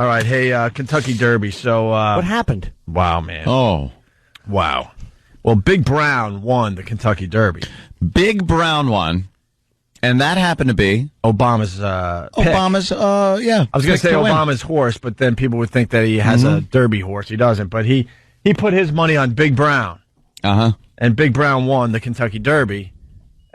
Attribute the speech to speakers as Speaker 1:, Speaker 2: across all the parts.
Speaker 1: All right. Hey, Kentucky Derby. So
Speaker 2: What happened?
Speaker 1: Wow, man.
Speaker 3: Oh.
Speaker 1: Wow. Well, Big Brown won the Kentucky Derby.
Speaker 3: Big Brown won. And that happened to be
Speaker 1: Obama's pick.
Speaker 3: Obama's, yeah.
Speaker 1: I was going to say Obama's horse, but then people would think that he has a Derby horse. He doesn't. But he put his money on Big Brown.
Speaker 3: Uh-huh.
Speaker 1: And Big Brown won the Kentucky Derby.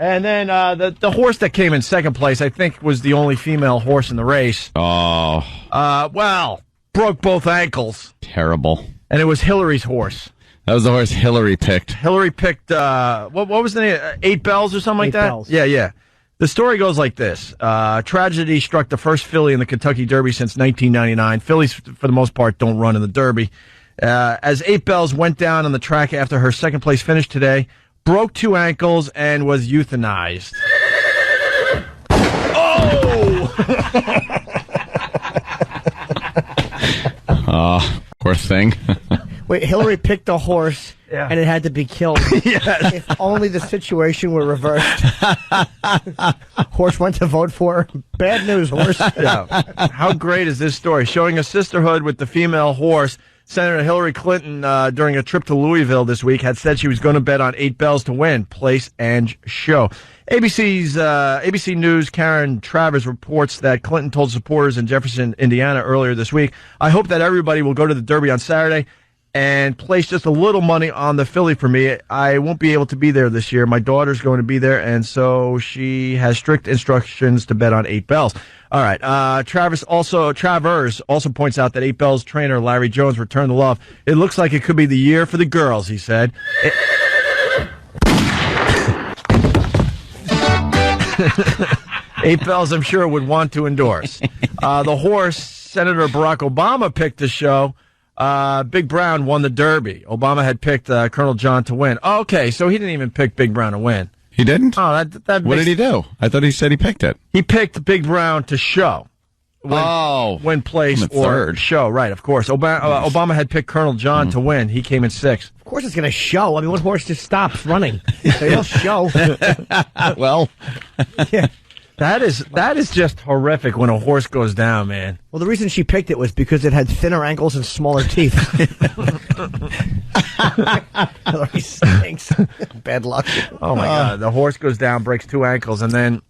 Speaker 1: And then the horse that came in second place, I think, was the only female horse in the race.
Speaker 3: Oh.
Speaker 1: Well, broke both ankles.
Speaker 3: Terrible.
Speaker 1: And it was Hillary's horse.
Speaker 3: That was the horse Hillary picked.
Speaker 1: Hillary picked, what was the name? 8 Bells or something like that?
Speaker 2: 8 Bells.
Speaker 1: Yeah. The story goes like this. Tragedy struck the first filly in the Kentucky Derby since 1999. Fillies, for the most part, don't run in the Derby. As 8 Bells went down on the track after her second-place finish today, broke 2 ankles, and was euthanized. Oh!
Speaker 3: Poor thing.
Speaker 2: Wait, Hillary picked a horse, and it had to be killed.
Speaker 1: Yes.
Speaker 2: If only the situation were reversed. Horse went to vote for her. Bad news, horse.
Speaker 1: Yeah. How great is this story? Showing a sisterhood with the female horse. Senator Hillary Clinton, during a trip to Louisville this week, had said she was going to bet on 8 Bells to win, place, and show. ABC News' Karen Travers reports that Clinton told supporters in Jefferson, Indiana earlier this week, "I hope that everybody will go to the Derby on Saturday and place just a little money on the filly for me. I won't be able to be there this year. My daughter's going to be there, and so she has strict instructions to bet on 8 Bells." All right. Travers also points out that 8 Bells trainer Larry Jones returned the love. "It looks like it could be the year for the girls," he said. 8 Bells, I'm sure, would want to endorse. The horse Senator Barack Obama picked to show. Big Brown won the Derby. Obama had picked Colonel John to win. Oh, okay, so he didn't even pick Big Brown to win.
Speaker 3: He didn't?
Speaker 1: Oh,
Speaker 3: what did he do? I thought he said he picked it.
Speaker 1: He picked Big Brown to show. Win place or
Speaker 3: third.
Speaker 1: Show, right, of course. Obama had picked Colonel John to win. He came in 6th.
Speaker 2: Of course it's going to show. I mean, what horse just stops running? They'll show.
Speaker 3: Well,
Speaker 2: Yeah.
Speaker 1: That is just horrific when a horse goes down, man.
Speaker 2: Well, the reason she picked it was because it had thinner ankles and smaller teeth. Hillary stinks. Bad luck.
Speaker 1: Oh, my God. The horse goes down, breaks 2 ankles, and then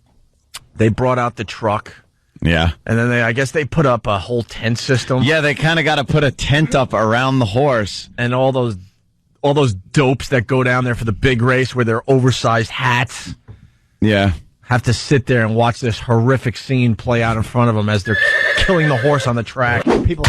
Speaker 1: they brought out the truck.
Speaker 3: yeah.
Speaker 1: And then I guess they put up a whole tent system.
Speaker 3: Yeah, they kind of got to put a tent up around the horse.
Speaker 1: And all those dopes that go down there for the big race with their oversized hats
Speaker 3: Yeah.
Speaker 1: have to sit there and watch this horrific scene play out in front of them as they're killing the horse on the track.
Speaker 2: People.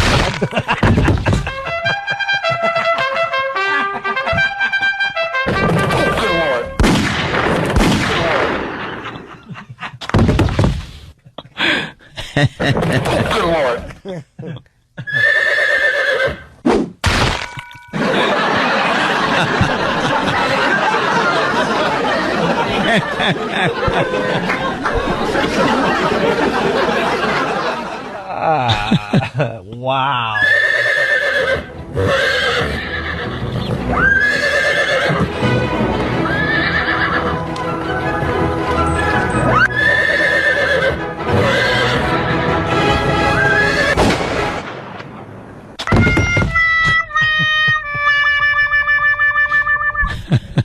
Speaker 1: Wow.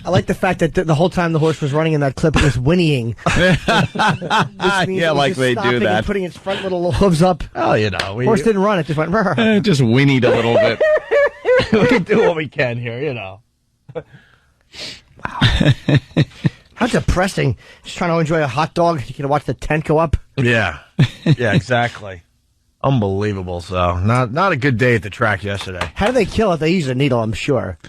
Speaker 2: I like the fact that the whole time the horse was running in that clip, it was whinnying.
Speaker 3: Yeah, like they do that.
Speaker 2: And putting its front little hooves up.
Speaker 1: Oh, you know.
Speaker 2: Horse didn't run, it just went.
Speaker 3: Just whinnied a little bit.
Speaker 1: We do what we can here, you know.
Speaker 2: Wow. How depressing. Just trying to enjoy a hot dog. You can watch the tent go up.
Speaker 1: Yeah. Yeah, exactly. Unbelievable. So, not a good day at the track yesterday.
Speaker 2: How do they kill it? They use a needle, I'm sure.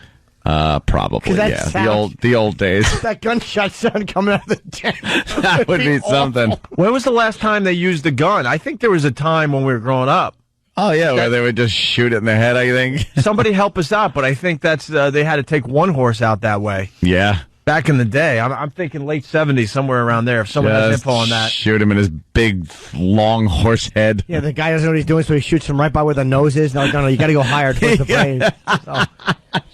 Speaker 3: Probably,
Speaker 2: that
Speaker 3: yeah.
Speaker 2: sound-
Speaker 3: The old days.
Speaker 2: That gunshot sound coming out of the tent.
Speaker 3: That would be something.
Speaker 1: When was the last time they used a gun? I think there was a time when we were growing up.
Speaker 3: Oh, yeah, where they would just shoot it in the head, I think.
Speaker 1: Somebody help us out, but I think that's they had to take one horse out that way.
Speaker 3: Yeah.
Speaker 1: Back in the day. I'm thinking late 70s, somewhere around there, if someone has info on that.
Speaker 3: Shoot him in his big, long horse head.
Speaker 2: Yeah, the guy doesn't know what he's doing, so he shoots him right by where the nose is. No, you got to go higher towards the brain. So,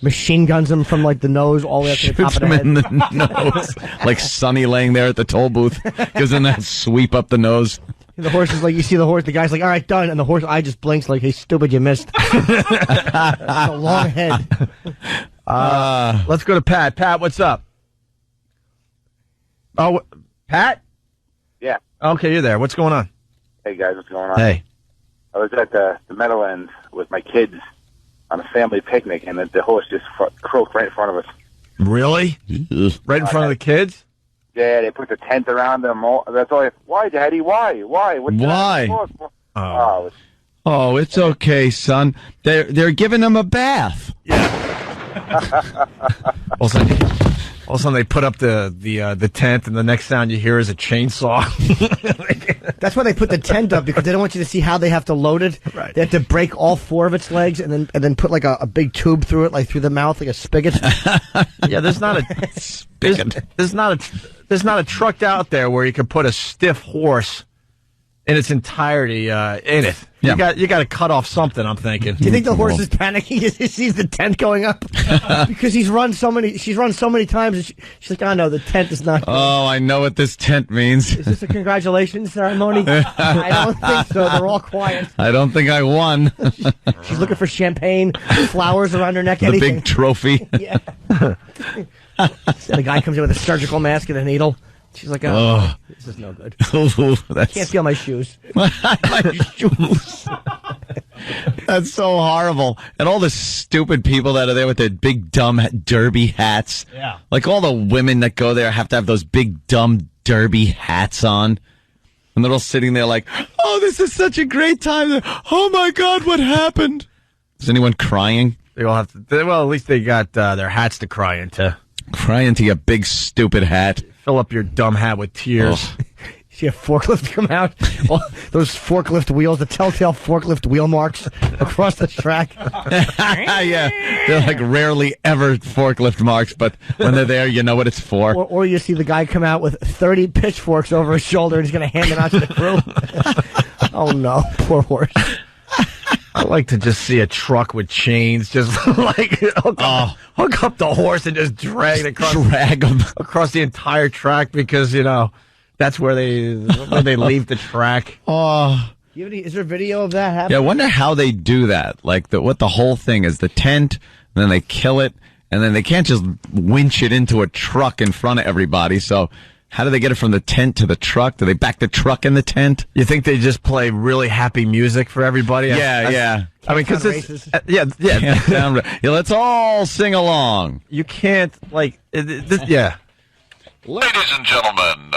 Speaker 2: machine guns him from like the nose all the way up to the top
Speaker 3: Shoots
Speaker 2: of the
Speaker 3: him
Speaker 2: head.
Speaker 3: in the nose. Like Sonny laying there at the toll booth. Gives him that sweep up the nose.
Speaker 2: The horse is like, you see the horse, the guy's like, all right, done. And the horse eye just blinks like, hey, stupid, you missed. It's a long head.
Speaker 1: Let's go to Pat. Pat, what's up? Oh, Pat?
Speaker 4: Yeah.
Speaker 1: Okay, you're there. What's going on?
Speaker 4: Hey, guys, what's going on?
Speaker 1: Hey.
Speaker 4: I was at the Meadowlands with my kids on a family picnic, and the horse just croaked right in front of us.
Speaker 1: Really? Right in front of the kids?
Speaker 4: Yeah, they put the tent around them. That's all. Why, Daddy? Why? What's
Speaker 3: Why?
Speaker 4: Oh,
Speaker 3: it's okay, son. They're giving him a bath.
Speaker 1: All of a sudden they put up the tent, and the next sound you hear is a chainsaw.
Speaker 2: That's why they put the tent up, because they don't want you to see how they have to load it.
Speaker 1: Right.
Speaker 2: They have to break all 4 of its legs and then put like a big tube through it, like through the mouth, like a spigot.
Speaker 1: Yeah, there's not a truck out there where you could put a stiff horse in its entirety in it.
Speaker 3: Yeah.
Speaker 1: You got to cut off something, I'm thinking.
Speaker 2: Do you think the horse is panicking as he sees the tent going up? Because she's run so many times, and she's like, oh no, the tent is not.
Speaker 3: Oh, I know what this tent means.
Speaker 2: Is this a congratulations ceremony? I don't think so. They're all quiet.
Speaker 3: I don't think I won.
Speaker 2: She's looking for champagne, flowers around her neck,
Speaker 3: The
Speaker 2: anything.
Speaker 3: big trophy.
Speaker 2: Yeah. The guy comes in with a surgical mask and a needle. She's like, oh, this is no good. Can't feel my shoes.
Speaker 3: My shoes. That's so horrible. And all the stupid people that are there with their big, dumb derby hats.
Speaker 1: Yeah.
Speaker 3: Like all the women that go there have to have those big, dumb derby hats on. And they're all sitting there like, oh, this is such a great time. Oh, my God, what happened? Is anyone crying?
Speaker 1: They all have to. Well, at least they got their hats to cry into.
Speaker 3: Cry into your big, stupid hat.
Speaker 1: Fill up your dumb hat with tears.
Speaker 3: Oh.
Speaker 2: See a forklift come out? All those forklift wheels, the telltale forklift wheel marks across the track.
Speaker 3: Yeah, they're like rarely ever forklift marks, but when they're there, you know what it's for.
Speaker 2: Or you see the guy come out with 30 pitchforks over his shoulder and he's going to hand it out to the crew. Oh no, poor horse.
Speaker 1: I like to just see a truck with chains, just like hook up the horse and just drag it across the entire track, because that's where they leave the track.
Speaker 3: Oh,
Speaker 2: Is there video of that happening?
Speaker 3: yeah. I wonder how they do that. Like what the whole thing is: the tent, and then they kill it, and then they can't just winch it into a truck in front of everybody. So how do they get it from the tent to the truck? Do they back the truck in the tent?
Speaker 1: You think they just play really happy music for everybody?
Speaker 3: Yeah.
Speaker 1: I mean, because yeah.
Speaker 3: Let's all sing along.
Speaker 1: You can't yeah.
Speaker 5: Ladies and gentlemen,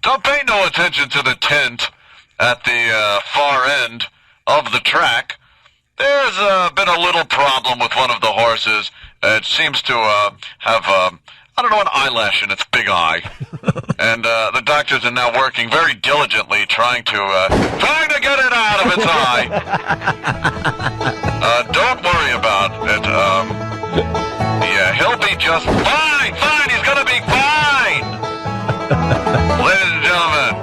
Speaker 5: don't pay no attention to the tent at the far end of the track. There's been a little problem with one of the horses. It seems to have, an eyelash in its big eye. And the doctors are now working very diligently trying to get it out of its eye. Don't worry about it. Yeah, he'll be just fine. He's going to be fine. Ladies and gentlemen,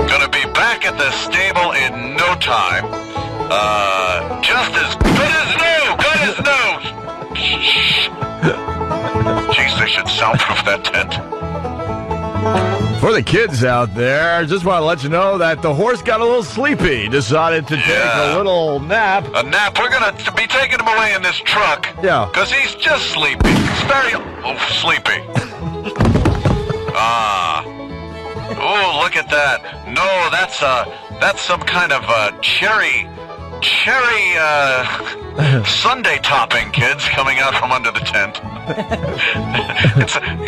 Speaker 5: going to be back at the stable in no time. Just as good as new. Shh. Jeez, they should soundproof that tent.
Speaker 1: For the kids out there, just want to let you know that the horse got a little sleepy. Decided to take a little nap.
Speaker 5: A nap? We're going to be taking him away in this truck.
Speaker 1: Yeah.
Speaker 5: Because he's just sleepy. He's very sleepy. Oh, look at that. No, that's some kind of cherry sundae topping, kids, coming out from under the tent. You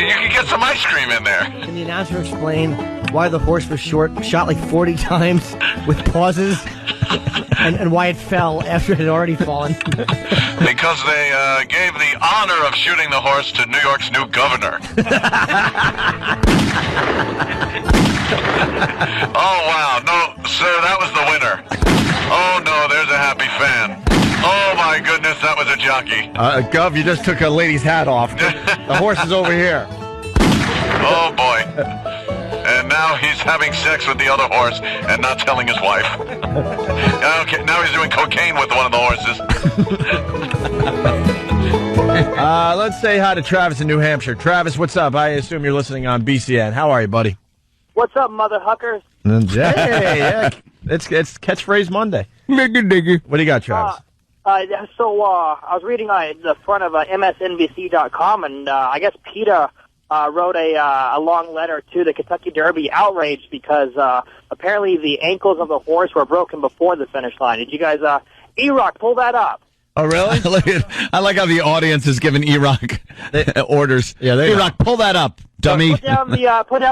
Speaker 5: can get some ice cream in there.
Speaker 2: Can the announcer explain why the horse was shot like 40 times with pauses, and why it fell after it had already fallen?
Speaker 5: Because they gave the honor of shooting the horse to New York's new governor. Oh, wow. No, sir, that was the winner. Oh, no, there's a happy fan. Oh, my goodness, that was a jockey.
Speaker 1: Gov, you just took a lady's hat off. The horse is over here.
Speaker 5: Oh, boy. And now he's having sex with the other horse and not telling his wife. Okay, now he's doing cocaine with one of the horses.
Speaker 1: Let's say hi to Travis in New Hampshire. Travis, what's up? I assume you're listening on BCN. How are you, buddy?
Speaker 6: What's up, mother huckers?
Speaker 1: Hey, yeah. It's catchphrase Monday. What do you got, Travis?
Speaker 6: I was reading the front of MSNBC.com, and I guess PETA wrote a long letter to the Kentucky Derby, outrage because apparently the ankles of the horse were broken before the finish line. Did you guys, E-Rock, pull that up?
Speaker 1: Oh, really?
Speaker 3: I like how the audience is giving E-Rock orders. Yeah, E-Rock, pull that up, dummy.
Speaker 6: Put down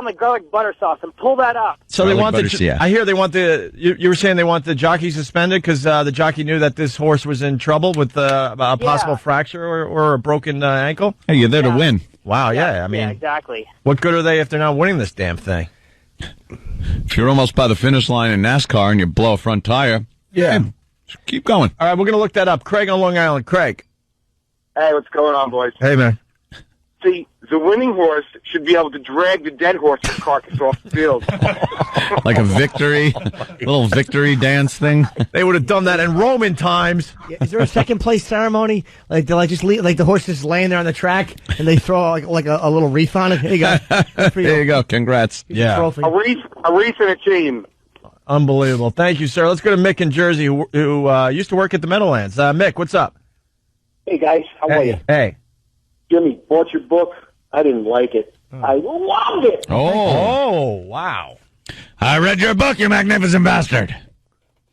Speaker 6: the garlic butter sauce and pull that up.
Speaker 1: So they want I hear they want you were saying they want the jockey suspended because the jockey knew that this horse was in trouble with a possible fracture or a broken ankle?
Speaker 3: Hey, you're there to win.
Speaker 1: Wow, yeah. I mean,
Speaker 6: yeah, exactly.
Speaker 1: What good are they if they're not winning this damn thing?
Speaker 3: If you're almost by the finish line in NASCAR and you blow a front tire, just keep going.
Speaker 1: All right, we're going to look that up. Craig on Long Island. Craig.
Speaker 7: Hey, what's going on, boys?
Speaker 1: Hey, man.
Speaker 7: See, the winning horse should be able to drag the dead horse's carcass off the field.
Speaker 3: Like a little victory dance thing.
Speaker 1: They would have done that in Roman times.
Speaker 2: Yeah, is there a second place ceremony? Like they just leave, like the horse just laying there on the track, and they throw like a little wreath on it. Here you go.
Speaker 3: There you go. Congrats.
Speaker 1: Yeah.
Speaker 7: A wreath and a chain.
Speaker 1: Unbelievable. Thank you, sir. Let's go to Mick in Jersey, who used to work at the Meadowlands. Mick, what's up?
Speaker 8: Hey, guys. How are you?
Speaker 1: Hey.
Speaker 8: Jimmy, bought your book. I didn't like it. I loved it.
Speaker 1: Oh, wow.
Speaker 3: I read your book, you magnificent bastard.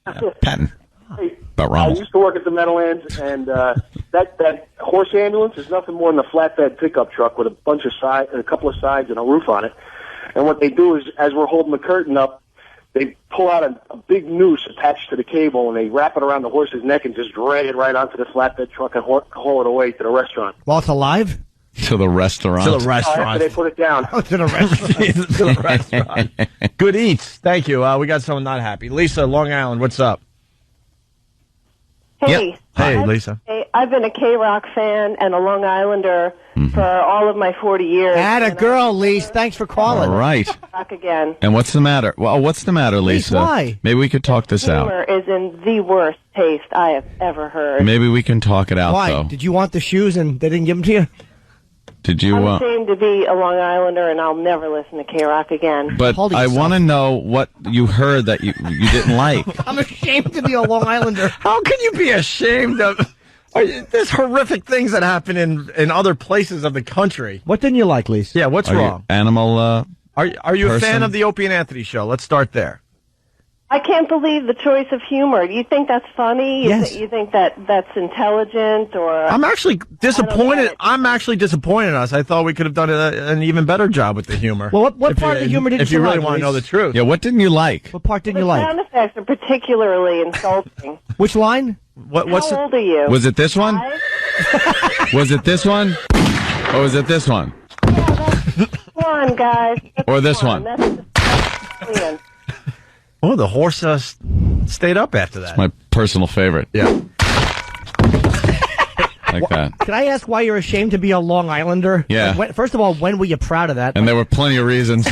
Speaker 3: Patton.
Speaker 8: Hey,
Speaker 3: But
Speaker 8: I
Speaker 3: wrong.
Speaker 8: used to work at the Meadowlands, and that horse ambulance is nothing more than a flatbed pickup truck with a couple of sides and a roof on it. And what they do is, as we're holding the curtain up, they pull out a big noose attached to the cable, and they wrap it around the horse's neck and just drag it right onto the flatbed truck and haul it away to the restaurant.
Speaker 2: While it's alive?
Speaker 3: To the restaurant.
Speaker 8: After they put it down.
Speaker 2: To the restaurant.
Speaker 1: To the restaurant. Good eats. Thank you. We got someone not happy. Lisa, Long Island, what's up?
Speaker 9: Hey.
Speaker 1: Yep. Hey, Lisa.
Speaker 9: I've been a K-Rock fan and a Long Islander for all of my 40 years.
Speaker 2: Atta girl, Lisa. Thanks for calling.
Speaker 3: All right.
Speaker 9: Back again.
Speaker 3: And what's the matter? Well, what's the matter, Lisa?
Speaker 2: Why?
Speaker 3: Maybe we could talk this
Speaker 9: Humor
Speaker 3: out.
Speaker 9: is in the worst taste I have ever heard.
Speaker 3: Maybe we can talk it out,
Speaker 2: Why?
Speaker 3: though.
Speaker 2: Did you want the shoes and they didn't give them to you?
Speaker 3: Did you?
Speaker 9: I'm ashamed to be a Long Islander, and I'll never listen to K-Rock again.
Speaker 3: But I want to know what you heard that you didn't like.
Speaker 2: I'm ashamed to be a Long Islander.
Speaker 1: How can you be ashamed of... There's horrific things that happen in other places of the country.
Speaker 2: What didn't you like, Lisa?
Speaker 1: Yeah, what's wrong?
Speaker 3: Animal.
Speaker 1: Are you a
Speaker 3: person?
Speaker 1: fan of the Opie and Anthony show? Let's start there.
Speaker 9: I can't believe the choice of humor. You think that's funny?
Speaker 2: Yes.
Speaker 9: You think that's intelligent? Or
Speaker 1: I'm actually disappointed. I'm actually disappointed in us. I thought we could have done an even better job with the humor.
Speaker 2: Well, what part of the humor did
Speaker 1: if
Speaker 2: you
Speaker 1: you really
Speaker 2: like,
Speaker 1: want to know the
Speaker 2: Lisa?
Speaker 1: truth?
Speaker 3: Yeah, what didn't you like?
Speaker 2: What part didn't you
Speaker 9: the
Speaker 2: like?
Speaker 9: sound effects are particularly insulting.
Speaker 2: Which line?
Speaker 1: What's
Speaker 9: How old are you?
Speaker 3: Was it this one? Was it this one? Or was it this one?
Speaker 9: Come on, guys.
Speaker 3: Or this one?
Speaker 9: That's brilliant.
Speaker 1: Oh, the horse stayed up after that.
Speaker 3: My personal favorite.
Speaker 1: Yeah.
Speaker 3: Like that.
Speaker 2: Can I ask why you're ashamed to be a Long Islander?
Speaker 3: Yeah.
Speaker 2: Like, first of all, when were you proud of that?
Speaker 3: And there were plenty of reasons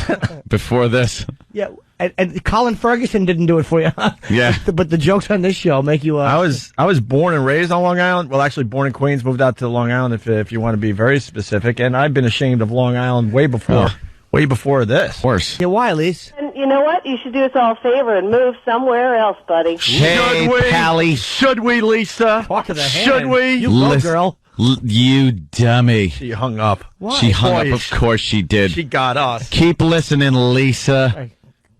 Speaker 3: before this.
Speaker 2: Yeah. And Colin Ferguson didn't do it for you.
Speaker 3: Yeah.
Speaker 2: But the jokes on this show make you...
Speaker 1: I was born and raised on Long Island. Well, actually born in Queens, moved out to Long Island if you want to be very specific. And I've been ashamed of Long Island way before this.
Speaker 3: Of course.
Speaker 2: Yeah, why, Lise?
Speaker 9: And you know what? You should do us all a favor and move somewhere else, buddy.
Speaker 3: Hey, Pally.
Speaker 1: Should we, Lisa?
Speaker 2: Talk to the hand.
Speaker 1: Should we?
Speaker 2: You go, girl.
Speaker 3: You dummy.
Speaker 1: She hung up.
Speaker 2: Why?
Speaker 3: She hung
Speaker 1: Boy,
Speaker 3: up. Of course she did.
Speaker 1: She got us.
Speaker 3: Keep listening, Lisa.
Speaker 2: Hey.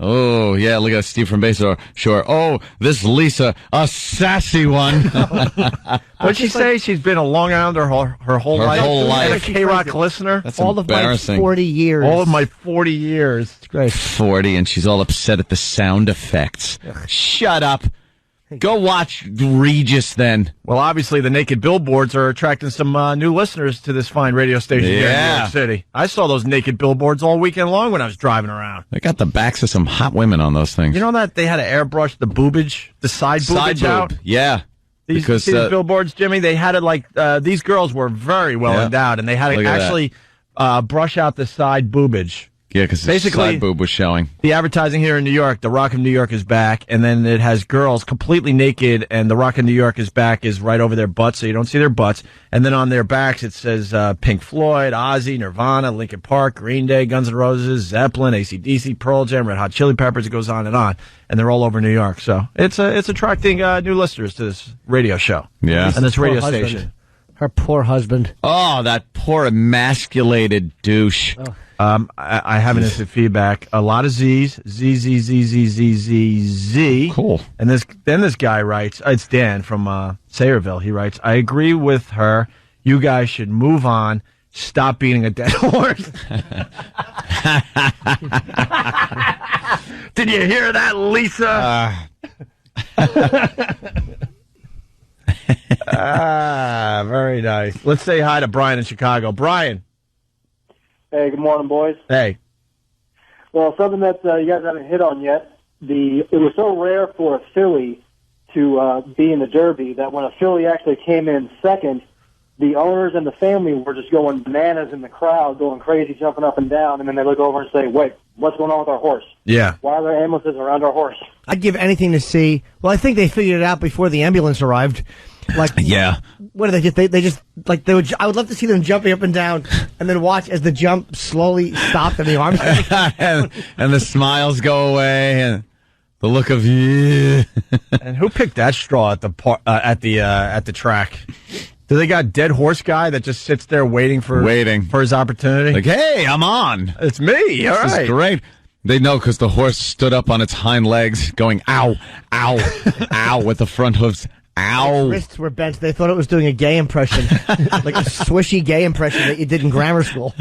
Speaker 3: Oh, yeah, look at Steve from Bayside Shore. Oh, this Lisa, a sassy one.
Speaker 1: What'd she say? She's been a Long Islander her whole
Speaker 3: Her
Speaker 1: life?
Speaker 3: whole life.
Speaker 1: And a K-Rock listener?
Speaker 3: That's
Speaker 2: All of my
Speaker 3: embarrassing.
Speaker 2: 40 years.
Speaker 1: All of my 40 years.
Speaker 2: It's great.
Speaker 3: 40, and she's all upset at the sound effects. Shut up. Go watch Regis then.
Speaker 1: Well, obviously, the naked billboards are attracting some new listeners to this fine radio station here in New
Speaker 3: Yeah.
Speaker 1: York City. I saw those naked billboards all weekend long when I was driving around.
Speaker 3: They got the backs of some hot women on those things.
Speaker 1: You know that they had to airbrush the boobage, the side boobage out?
Speaker 3: Yeah.
Speaker 1: These,
Speaker 3: Because
Speaker 1: see these billboards, Jimmy, they had it these girls were very well endowed, and they had to
Speaker 3: Look at
Speaker 1: actually brush out the side boobage.
Speaker 3: Yeah, because his side boob was showing.
Speaker 1: The advertising here in New York, the Rock of New York is back, and then it has girls completely naked, and the Rock of New York is back is right over their butts, so you don't see their butts. And then on their backs it says Pink Floyd, Ozzy, Nirvana, Linkin Park, Green Day, Guns N' Roses, Zeppelin, AC/DC, Pearl Jam, Red Hot Chili Peppers. It goes on, and they're all over New York. So it's attracting new listeners to this radio show.
Speaker 3: Yeah,
Speaker 1: and this radio station.
Speaker 2: Her poor husband.
Speaker 3: Oh, that poor emasculated douche.
Speaker 2: Oh.
Speaker 1: I have an instant feedback. A lot of Z's. Z.
Speaker 3: Cool.
Speaker 1: And this guy writes, it's Dan from Sayreville. He writes, I agree with her. You guys should move on. Stop beating a dead horse. Did you hear that, Lisa? Very nice. Let's say hi to Brian in Chicago. Brian.
Speaker 10: Hey, good morning, boys.
Speaker 1: Hey.
Speaker 10: Well, something that you guys haven't hit on yet. It was so rare for a filly to be in the Derby that when a filly actually came in second, the owners and the family were just going bananas in the crowd, going crazy, jumping up and down, and then they look over and say, wait, what's going on with our horse?
Speaker 1: Yeah.
Speaker 10: Why are there ambulances around our horse?
Speaker 2: I'd give anything to see. Well, I think they figured it out before the ambulance arrived. Like,
Speaker 3: yeah.
Speaker 2: What do they just? They just like they would. I would love to see them jumping up and down, and then watch as the jump slowly stopped and the arms
Speaker 3: and the smiles go away and the look of yeah.
Speaker 1: And who picked that straw at the track? Do they got dead horse guy that just sits there waiting for his opportunity?
Speaker 3: Like, hey, I'm on.
Speaker 1: It's me. All right.
Speaker 3: This is great. They know because the horse stood up on its hind legs, going ow, ow, ow, with the front hooves. Ow.
Speaker 2: Its wrists were bent. They thought it was doing a gay impression, like a swishy gay impression that you did in grammar school.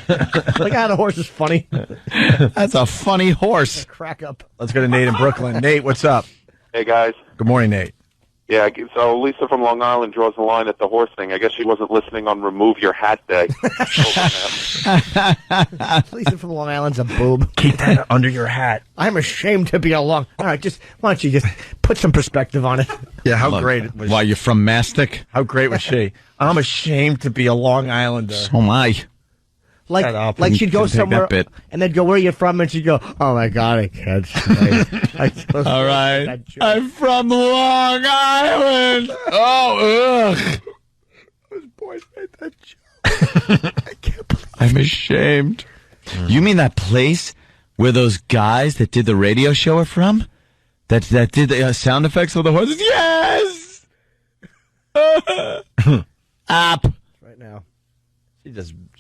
Speaker 2: Like, the horse is funny.
Speaker 3: That's a funny horse.
Speaker 2: Crack up.
Speaker 1: Let's go to Nate in Brooklyn. Nate, what's up?
Speaker 11: Hey, guys.
Speaker 1: Good morning, Nate.
Speaker 11: Yeah, so Lisa from Long Island draws the line at the horse thing. I guess she wasn't listening on Remove Your Hat Day.
Speaker 2: Lisa from Long Island's a boob.
Speaker 1: Keep that under your hat.
Speaker 2: I'm ashamed to be All right, why don't you just put some perspective on it?
Speaker 1: Yeah, how great it was.
Speaker 3: Why, you're from Mastic?
Speaker 1: How great was she? I'm ashamed to be a Long Islander.
Speaker 3: So am I.
Speaker 2: Like she'd go somewhere and they'd go, where are you from? And she'd go, oh my God, I can't say.
Speaker 3: All right. I'm from Long Island. Oh, ugh.
Speaker 1: Those boys made that joke.
Speaker 3: I can't believe I'm ashamed. You mean that place where those guys that did the radio show are from? That did the sound effects of the horses? Yes! Up.
Speaker 2: Right now.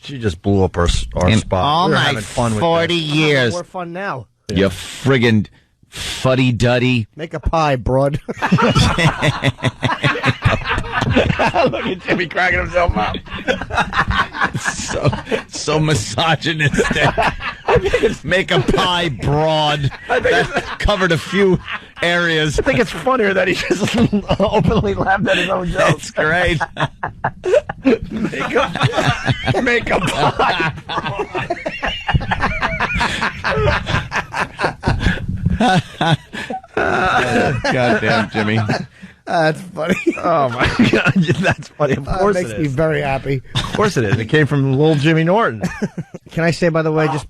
Speaker 1: She just blew up our spot.
Speaker 3: All my 40 years.
Speaker 2: More fun now.
Speaker 3: Yeah. You friggin' fuddy-duddy.
Speaker 2: Make a pie, broad.
Speaker 1: Look at Jimmy cracking himself up.
Speaker 3: so misogynistic. Make a pie broad. That covered a few areas.
Speaker 1: I think it's funnier that he just openly laughed at his own jokes.
Speaker 3: That's great.
Speaker 1: Make a pie broad.
Speaker 3: Goddamn, Jimmy.
Speaker 2: That's funny.
Speaker 1: Oh, my God. That's funny. Of course
Speaker 2: it makes me very happy.
Speaker 1: Of course it is. It came from little Jimmy Norton.
Speaker 2: Can I say, by the way, just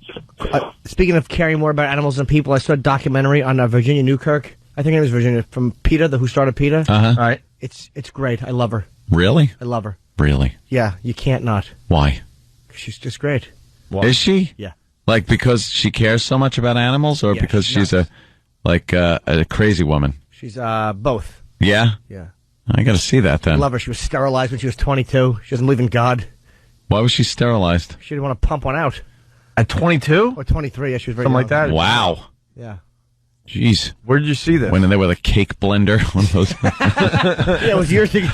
Speaker 2: speaking of caring more about animals than people, I saw a documentary on Virginia Newkirk. I think her name is Virginia, from PETA, who started PETA.
Speaker 3: Uh-huh.
Speaker 1: All right.
Speaker 2: It's great. I love her.
Speaker 3: Really?
Speaker 2: I love her.
Speaker 3: Really?
Speaker 2: Yeah, you can't not.
Speaker 3: Why?
Speaker 2: She's just great.
Speaker 1: Why?
Speaker 3: Is she?
Speaker 2: Yeah.
Speaker 3: Like because she cares so much about animals, or because she's a crazy woman?
Speaker 2: She's both.
Speaker 3: Yeah?
Speaker 2: Yeah.
Speaker 3: I got to see that then.
Speaker 2: I love her. She was sterilized when she was 22. She doesn't believe in God.
Speaker 3: Why was she sterilized?
Speaker 2: She didn't want to pump one out.
Speaker 1: At 22?
Speaker 2: Or 23, yeah, she was very
Speaker 1: Something
Speaker 2: young.
Speaker 1: like that?
Speaker 3: Wow.
Speaker 2: Yeah.
Speaker 3: Jeez.
Speaker 1: Where did you see this?
Speaker 3: When they were the cake blender. One of those.
Speaker 2: Yeah, it was years ago.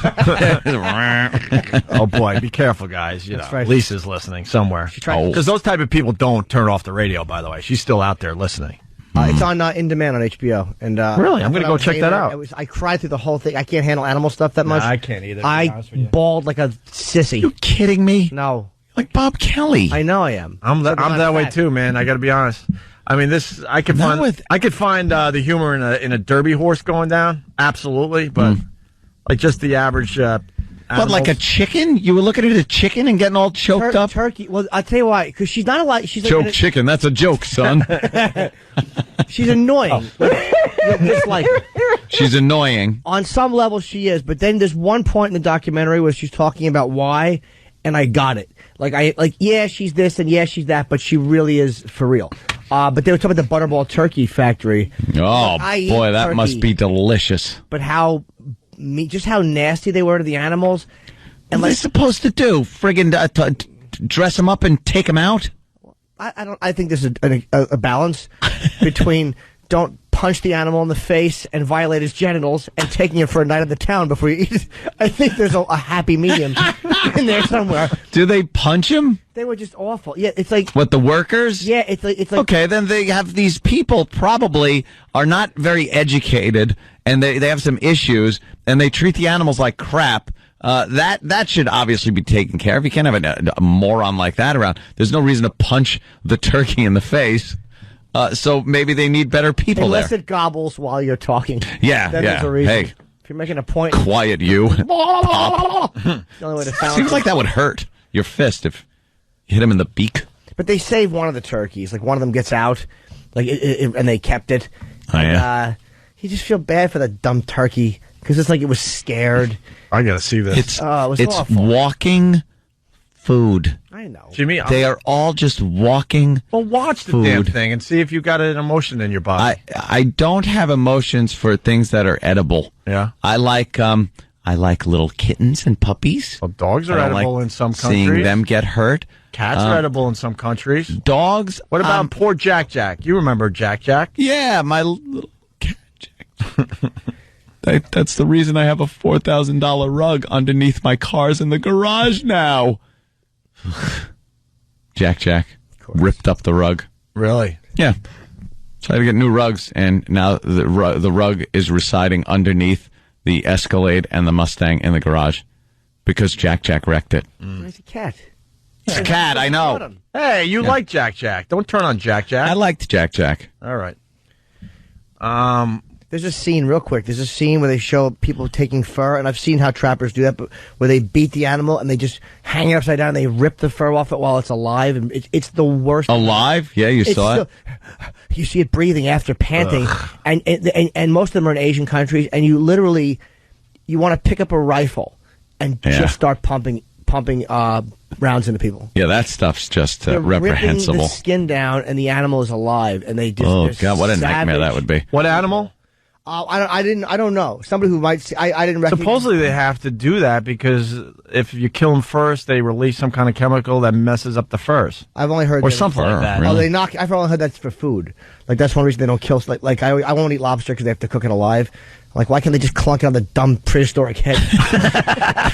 Speaker 1: Oh, boy. Be careful, guys. You know,
Speaker 2: right.
Speaker 1: Lisa's listening somewhere. Because those type of people don't turn off the radio, by the way. She's still out there listening.
Speaker 2: It's on In Demand on HBO. And
Speaker 1: really? I'm going to go check that out.
Speaker 2: I cried through the whole thing. I can't handle animal stuff that much.
Speaker 1: I can't either.
Speaker 2: I bawled like a sissy.
Speaker 3: You kidding me?
Speaker 2: No.
Speaker 3: Like Bob Kelly.
Speaker 2: I know I am.
Speaker 1: I'm that way too, man. I got to be honest. I mean, I could find the humor in a derby horse going down, absolutely, but like just the average animals.
Speaker 3: What, like a chicken? You were looking at a chicken and getting all choked up?
Speaker 2: Turkey. Well, I'll tell you why. Because she's not a lot. She's
Speaker 3: Choke
Speaker 2: like,
Speaker 3: chicken. That's a joke, son.
Speaker 2: she's annoying. You'll dislike her.
Speaker 3: She's annoying.
Speaker 2: On some level, she is. But then there's one point in the documentary where she's talking about why, and I got it. Yeah, she's this and yeah, she's that, but she really is for real. But they were talking about the Butterball Turkey Factory.
Speaker 3: Oh, boy, that
Speaker 2: turkey,
Speaker 3: must be delicious.
Speaker 2: But just how nasty they were to the animals. And
Speaker 3: what are they supposed to do? Friggin' dress them up and take them out?
Speaker 2: I think there's a balance between don't punch the animal in the face and violate his genitals and taking him for a night at the town before you eat it. I think there's a happy medium in there somewhere.
Speaker 3: Do they punch him?
Speaker 2: They were just awful. Yeah, it's like...
Speaker 3: What, the workers?
Speaker 2: Yeah, it's like...
Speaker 3: Okay, then they have these people probably are not very educated and they have some issues and they treat the animals like crap. That should obviously be taken care of. You can't have a moron like that around. There's no reason to punch the turkey in the face. So maybe they need better people
Speaker 2: Unless
Speaker 3: there.
Speaker 2: it gobbles while you're talking.
Speaker 3: Yeah,
Speaker 2: then
Speaker 3: yeah.
Speaker 2: There's a reason.
Speaker 3: Hey,
Speaker 2: if you're making a point...
Speaker 3: Quiet you. Pop.
Speaker 2: The only way to sound
Speaker 3: Seems like that would hurt your fist if you hit him in the beak.
Speaker 2: But they saved one of the turkeys. Like, one of them gets out, and they kept it.
Speaker 3: Oh, yeah?
Speaker 2: You just feel bad for the dumb turkey, because it's like it was scared.
Speaker 1: I gotta see this.
Speaker 3: It's awful. Food.
Speaker 2: I know.
Speaker 1: Jimmy,
Speaker 3: they are all just walking.
Speaker 1: Well, watch the
Speaker 3: food.
Speaker 1: damn thing and see if you got an emotion in your body.
Speaker 3: I don't have emotions for things that are edible.
Speaker 1: Yeah.
Speaker 3: I like little kittens and puppies.
Speaker 1: Well, dogs are edible in some countries.
Speaker 3: Seeing them get hurt.
Speaker 1: Cats are edible in some countries.
Speaker 3: Dogs.
Speaker 1: What about poor Jack Jack? You remember Jack Jack?
Speaker 3: Yeah, my little cat Jack. That's the reason I have a $4,000 rug underneath my cars in the garage now. Jack ripped up the rug.
Speaker 1: Really?
Speaker 3: Yeah. So I had to get new rugs, and now the rug is residing underneath the Escalade and the Mustang in the garage because Jack wrecked it.
Speaker 2: It's a cat.
Speaker 3: It's a cat, I know.
Speaker 1: Hey, you like Jack Jack. Don't turn on Jack Jack.
Speaker 3: I liked Jack.
Speaker 1: All right.
Speaker 2: There's a scene, real quick. There's a scene where they show people taking fur, and I've seen how trappers do that, but where they beat the animal and they just hang it upside down and they rip the fur off it while it's alive. And it's the worst.
Speaker 3: Alive? Yeah, you saw it.
Speaker 2: You see it breathing after panting, and most of them are in Asian countries, and you literally, you want to pick up a rifle and just start pumping rounds into people.
Speaker 3: Yeah, that stuff's just reprehensible.
Speaker 2: Ripping the skin down, and the animal is alive, and they just.
Speaker 3: Oh God, what a nightmare that would be.
Speaker 1: What animal?
Speaker 2: I don't know. Somebody who might see, I didn't recognize.
Speaker 1: Supposedly they have to do that because if you kill them first, they release some kind of chemical that messes up the furs.
Speaker 2: I've only heard
Speaker 1: or something like that.
Speaker 2: Really? Oh, they knock. I've only heard that's for food. Like that's one reason they don't kill. Like I won't eat lobster because they have to cook it alive. Like why can't they just clunk it on the dumb prehistoric head?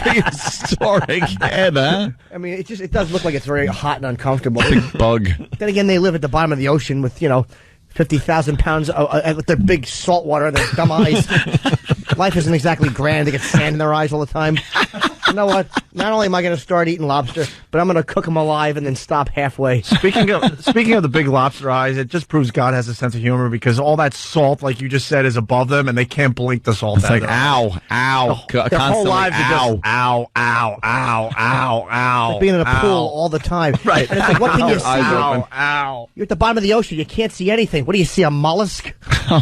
Speaker 3: Prehistoric head, huh?
Speaker 2: I mean, it does look like it's very hot and uncomfortable.
Speaker 3: Big bug.
Speaker 2: Then again, they live at the bottom of the ocean with 50,000 pounds with their big salt water and their dumb eyes. Life isn't exactly grand. They get sand in their eyes all the time. You know what? Not only am I going to start eating lobster, but I'm going to cook them alive and then stop halfway.
Speaker 1: Speaking of the big lobster eyes, it just proves God has a sense of humor because all that salt, like you just said, is above them and they can't blink the salt.
Speaker 3: It's like ow.
Speaker 1: Their whole lives are just ow.
Speaker 2: Like being in a pool all the time.
Speaker 1: Right.
Speaker 2: And it's like, what can you see?
Speaker 1: Ow.
Speaker 2: You're at the bottom of the ocean. You can't see anything. What do you see, a mollusk?